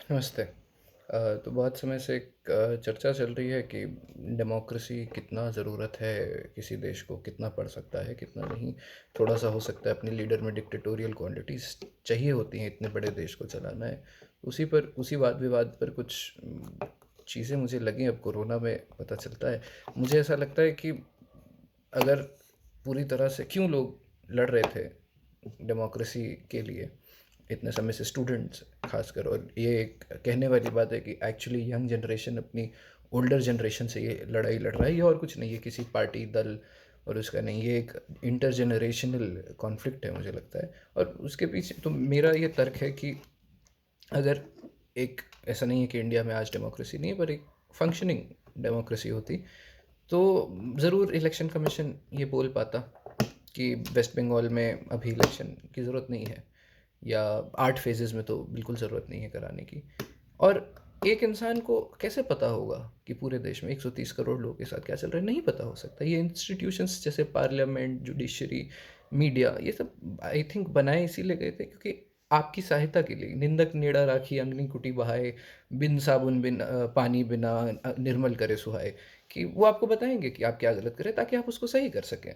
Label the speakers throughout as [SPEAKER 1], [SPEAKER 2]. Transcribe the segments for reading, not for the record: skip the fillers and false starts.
[SPEAKER 1] नमस्ते। तो बहुत समय से एक चर्चा चल रही है कि डेमोक्रेसी कितना ज़रूरत है, किसी देश को कितना पड़ सकता है, कितना नहीं। थोड़ा-सा हो सकता है अपने लीडर में डिक्टेटोरियल क्वालिटीज़ चाहिए होती हैं, इतने बड़े देश को चलाना है। उसी वाद-विवाद पर कुछ चीज़ें मुझे लगीं, अब कोरोना में पता चलता है। मुझे ऐसा लगता है कि अगर पूरी तरह से क्यों लोग लड़ रहे थे डेमोक्रेसी के लिए इतने समय से, स्टूडेंट्स खासकर, और ये एक कहने वाली बात है कि एक्चुअली यंग जनरेशन अपनी ओल्डर जनरेशन से ये लड़ाई लड़ रहा है, ये और कुछ नहीं है किसी पार्टी दल और उसका नहीं, ये एक इंटरजेनरेशनल कॉन्फ्लिक्ट है मुझे लगता है। और उसके पीछे तो मेरा ये तर्क है कि अगर एक, ऐसा नहीं है कि इंडिया में आज डेमोक्रेसी नहीं है, पर एक फंक्शनिंग डेमोक्रेसी होती तो ज़रूर इलेक्शन कमीशन ये बोल पाता कि वेस्ट बंगाल में अभी इलेक्शन की ज़रूरत नहीं है, या 8 फेजेस में तो बिल्कुल ज़रूरत नहीं है कराने की। और एक इंसान को कैसे पता होगा कि पूरे देश में 130 करोड़ लोगों के साथ क्या चल रहा है? नहीं पता हो सकता। ये इंस्टीट्यूशंस जैसे पार्लियामेंट, जुडिशरी, मीडिया, ये सब आई थिंक बनाए इसीलिए गए थे क्योंकि आपकी सहायता के लिए, निंदक नेड़ा राखी अंगनी कुटी बहाए, बिन साबुन बिन पानी बिना निर्मल करे सुहाए, कि वो आपको बताएंगे कि आप क्या गलत करें ताकि आप उसको सही कर सकें।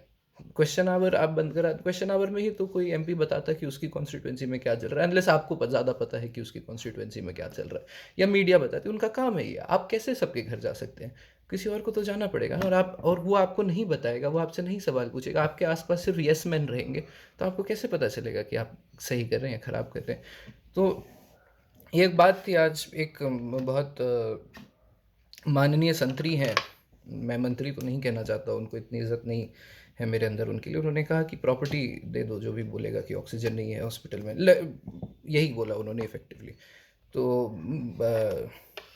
[SPEAKER 1] क्वेश्चन आवर आप बंद करा, क्वेश्चन आवर में ही तो कोई एमपी बताता कि उसकी कॉन्स्टिट्यूंसी में क्या चल रहा है, अनलेस आपको ज़्यादा पता है कि उसकी कॉन्स्टिट्यूंसी में क्या चल रहा है, या मीडिया बताती है। उनका काम है ये। आप कैसे सबके घर जा सकते हैं? किसी और को तो जाना पड़ेगा ना। और वो आपको नहीं बताएगा, वो आपसे नहीं सवाल पूछेगा, आपके आसपास सिर्फ यस मैन रहेंगे, तो आपको कैसे पता चलेगा कि आप सही कर रहे हैं या ख़राब कर रहे हैं? तो ये एक बात थी आज। एक बहुत माननीय संतरी हैं, मैं मंत्री तो नहीं कहना चाहता, उनको इतनी इज्जत नहीं है मेरे अंदर उनके लिए। उन्होंने कहा कि प्रॉपर्टी दे दो, जो भी बोलेगा कि ऑक्सीजन नहीं है हॉस्पिटल में, यही बोला उन्होंने इफेक्टिवली। तो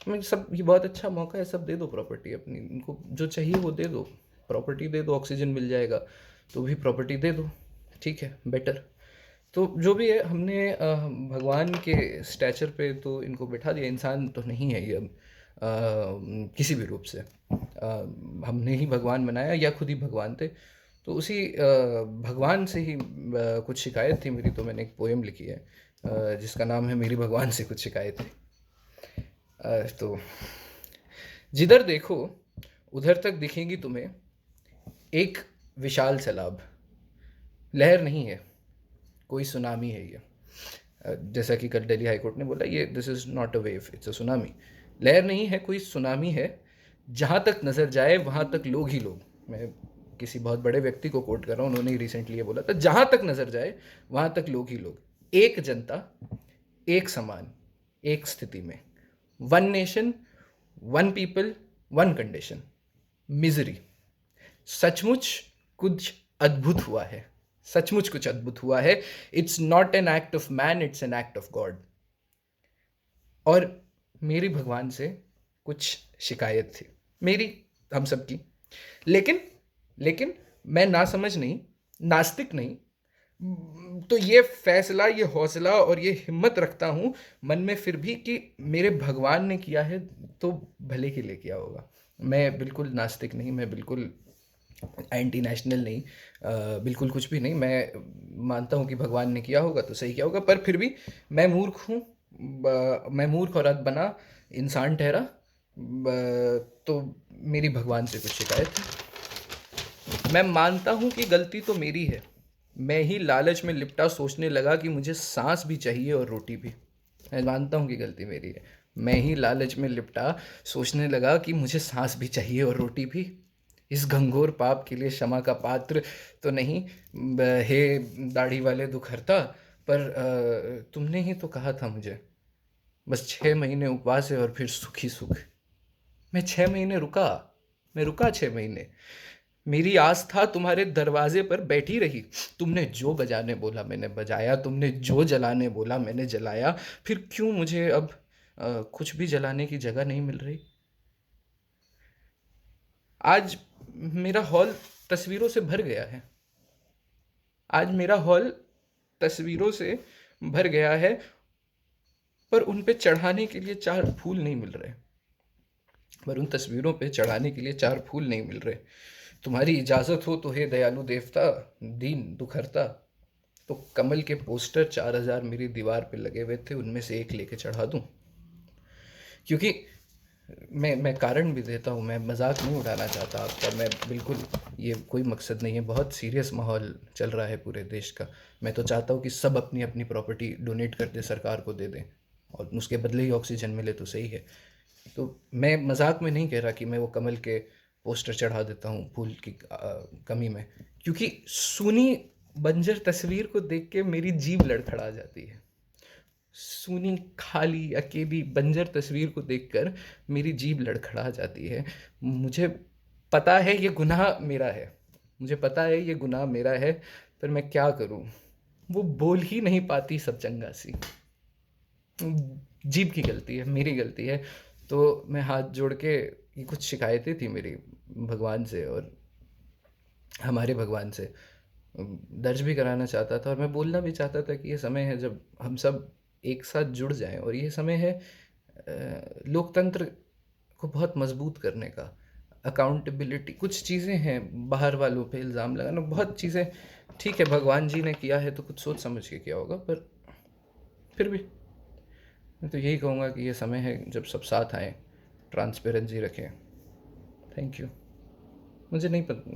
[SPEAKER 1] मैं सब, ये बहुत अच्छा मौका है, सब दे दो प्रॉपर्टी अपनी, उनको जो चाहिए वो दे दो। प्रॉपर्टी दे दो, ऑक्सीजन मिल जाएगा, तो भी प्रॉपर्टी दे दो, ठीक है, बेटर। तो जो भी है, हमने भगवान के स्टैचर पे तो इनको बिठा दिया। इंसान तो नहीं है ये अब किसी भी रूप से। हमने ही भगवान बनाया या खुद ही भगवान थे। तो उसी भगवान से ही कुछ शिकायत थी मेरी, तो मैंने एक पोएम लिखी है जिसका नाम है मेरी भगवान से कुछ शिकायत थी। तो जिधर देखो उधर तक दिखेंगी तुम्हें एक विशाल सैलाब। लहर नहीं है, कोई सुनामी है ये। जैसा कि कल दिल्ली हाई कोर्ट ने बोला, ये this is not a wave, it's a tsunami. लहर नहीं है, कोई सुनामी है। जहाँ तक नज़र जाए वहाँ तक लोग ही लोग। मैं किसी बहुत बड़े व्यक्ति को कोट कर रहा हूँ, उन्होंने ही रिसेंटली ये बोला था, जहाँ तक नज़र जाए वहाँ तक लोग ही लोग। एक जनता, एक समान, एक स्थिति में। One nation, one people, one condition. Misery. सचमुच कुछ अद्भुत हुआ है। सचमुच कुछ अद्भुत हुआ है। It's not an act of man, it's an act of God. और मेरी भगवान से कुछ शिकायत थी, मेरी, हम सब की। लेकिन लेकिन मैं ना समझ नहीं, नास्तिक नहीं। तो ये फैसला, ये हौसला और ये हिम्मत रखता हूँ मन में फिर भी कि मेरे भगवान ने किया है तो भले के लिए किया होगा। मैं बिल्कुल नास्तिक नहीं, मैं बिल्कुल एंटी नेशनल नहीं, बिल्कुल कुछ भी नहीं। मैं मानता हूँ कि भगवान ने किया होगा तो सही किया होगा, पर फिर भी मैं मूर्ख हूँ। मैं मूर्ख और अधबना इंसान ठहरा। तो मेरी भगवान से कुछ शिकायत है। मैं मानता हूँ कि गलती तो मेरी है। मैं ही लालच में लिपटा सोचने लगा कि मुझे सांस भी चाहिए और रोटी भी। मैं मानता हूँ कि गलती मेरी है। मैं ही लालच में लिपटा सोचने लगा कि मुझे सांस भी चाहिए और रोटी भी। इस घंघोर पाप के लिए क्षमा का पात्र तो नहीं, हे दाढ़ी वाले दुखहर्ता। पर तुमने ही तो कहा था मुझे, बस 6 महीने उपवास है और फिर सुख ही सुख। मैं 6 महीने रुका, मैं रुका 6 महीने। मेरी आस था तुम्हारे दरवाजे पर बैठी रही। तुमने जो बजाने बोला मैंने बजाया, तुमने जो जलाने बोला मैंने जलाया। फिर क्यों मुझे अब कुछ भी जलाने की जगह नहीं मिल रही? आज मेरा हॉल तस्वीरों से भर गया है। आज मेरा हॉल तस्वीरों से भर गया है, पर उन पे चढ़ाने के लिए 4 फूल नहीं मिल रहे। पर उन तस्वीरों पे चढ़ाने के लिए 4 फूल नहीं मिल रहे। तुम्हारी इजाज़त हो तो हे दयालु देवता, दीन दुखहर्ता, तो कमल के पोस्टर 4000 मेरी दीवार पे लगे हुए थे, उनमें से एक लेके चढ़ा दूं। क्योंकि मैं कारण भी देता हूँ, मैं मजाक नहीं उड़ाना चाहता आपका, मैं बिल्कुल, ये कोई मकसद नहीं है, बहुत सीरियस माहौल चल रहा है पूरे देश का। मैं तो चाहता हूँ कि सब अपनी अपनी प्रॉपर्टी डोनेट कर दे, सरकार को दे दें, और उसके बदले ही ऑक्सीजन मिले तो सही है। तो मैं मजाक में नहीं कह रहा कि मैं वो कमल के पोस्टर चढ़ा देता हूँ फूल की कमी में, क्योंकि सूनी बंजर तस्वीर को देख के मेरी जीभ लड़खड़ा जाती है। सूनी खाली अकेली बंजर तस्वीर को देखकर मेरी जीभ लड़खड़ा जाती है। मुझे पता है ये गुनाह मेरा है, मुझे पता है ये गुनाह मेरा है, पर मैं क्या करूं? वो बोल ही नहीं पाती सब चंगा सी। जीभ की गलती है, मेरी गलती है। तो मैं हाथ जोड़ के, ये कुछ शिकायतें थी मेरी भगवान से और हमारे भगवान से, दर्ज भी कराना चाहता था, और मैं बोलना भी चाहता था कि ये समय है जब हम सब एक साथ जुड़ जाएं, और ये समय है लोकतंत्र को बहुत मजबूत करने का। अकाउंटेबिलिटी, कुछ चीज़ें हैं, बाहर वालों पे इल्ज़ाम लगाना, बहुत चीज़ें, ठीक है भगवान जी ने किया है तो कुछ सोच समझ के किया होगा, पर फिर भी मैं तो यही कहूँगा कि ये समय है जब सब साथ आएँ, ट्रांसपेरेंसी रखें। Thank you. मुझे नहीं पता।